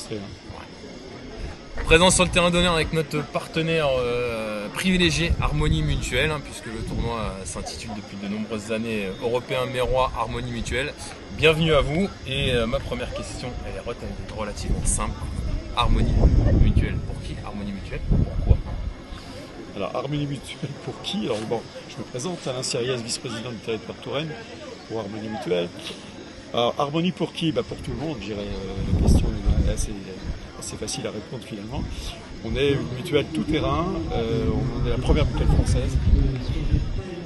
enregistré. Présent sur le terrain d'honneur avec notre partenaire privilégié Harmonie Mutuelle, puisque le tournoi s'intitule depuis de nombreuses années Européen Mérois Harmonie Mutuelle. Bienvenue à vous et ma première question elle est relativement simple. Harmonie Mutuelle pour qui? Harmonie Mutuelle pourquoi? Alors, Harmonie Mutuelle pour qui? Alors bon, je me présente, Alain Siriès, vice-président du territoire Touraine pour Harmonie Mutuelle. Alors, Harmonie pour qui? Pour tout le monde, je dirais. La question est assez facile à répondre finalement. On est une mutuelle tout-terrain, on est la première mutuelle française,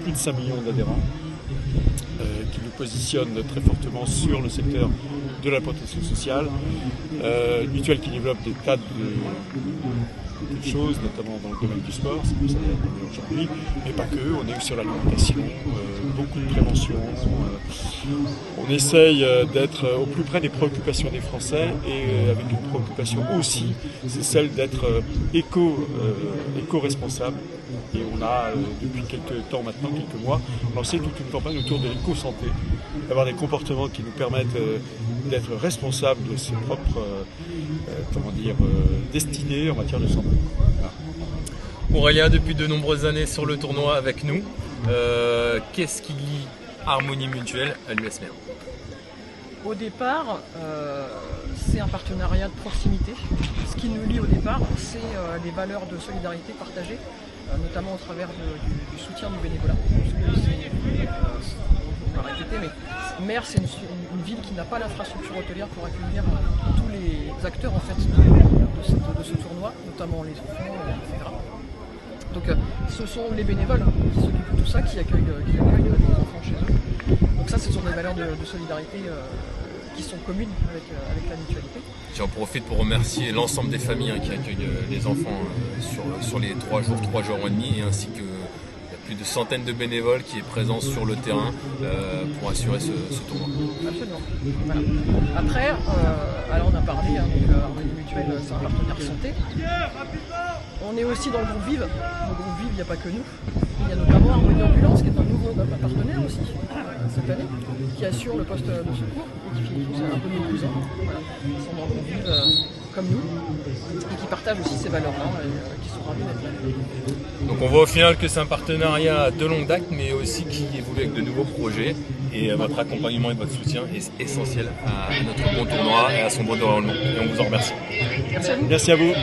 plus de 5 millions d'adhérents, qui nous positionne très fortement sur le secteur de la protection sociale. Une mutuelle qui développe des tas de choses, notamment dans le domaine du sport, c'est comme ça aujourd'hui, mais pas que, on est sur l'alimentation, beaucoup de prévention. On essaye d'être au plus près des préoccupations des Français et avec une préoccupation aussi, c'est celle d'être éco-responsable. Et on a, depuis quelques temps maintenant, quelques mois, lancé toute une campagne autour de l'éco-santé, d'avoir des comportements qui nous permettent d'être responsables de ses propres destinées en matière de santé. Voilà. Aurélien, depuis de nombreuses années sur le tournoi avec nous, qu'est-ce qui lie Harmonie Mutuelle à l'US Méran? Au départ, c'est un partenariat de proximité. Ce qui nous lie au départ, c'est les valeurs de solidarité partagées, notamment au travers du soutien du bénévolat. On va répéter, mais Mer, c'est une ville qui n'a pas l'infrastructure hôtelière pour accueillir tous les acteurs en fait, de ce tournoi, notamment les enfants, etc. Donc ce sont les bénévoles qui s'occupent de tout ça, qui accueillent les enfants chez eux. Donc ça, ce sont des valeurs de solidarité qui sont communes avec la mutualité. J'en profite pour remercier l'ensemble des familles qui accueillent les enfants sur les 3 jours et demi, et ainsi que plus de centaines de bénévoles qui est présents sur le terrain pour assurer ce tournoi. Absolument. Voilà. Après, alors on a parlé, Harmonie Mutuelle, c'est un partenaire santé. On est aussi dans le groupe Vive. Dans le groupe Vive, il n'y a pas que nous. Il y a notamment Harmonie Ambulance, qui est un nouveau partenaire aussi, cette année, qui assure le poste de secours, et qui c'est un peu nos cousins. Voilà. Ils sont dans le groupe Vive comme nous, et qui partagent aussi ces valeurs-là, et qui sont ravis d'être là. Donc on voit au final que c'est un partenariat de longue date, mais aussi qui évolue avec de nouveaux projets, et votre accompagnement et votre soutien est essentiel à notre bon tournoi et à son bon déroulement. Et on vous en remercie. Merci à vous. Merci à vous.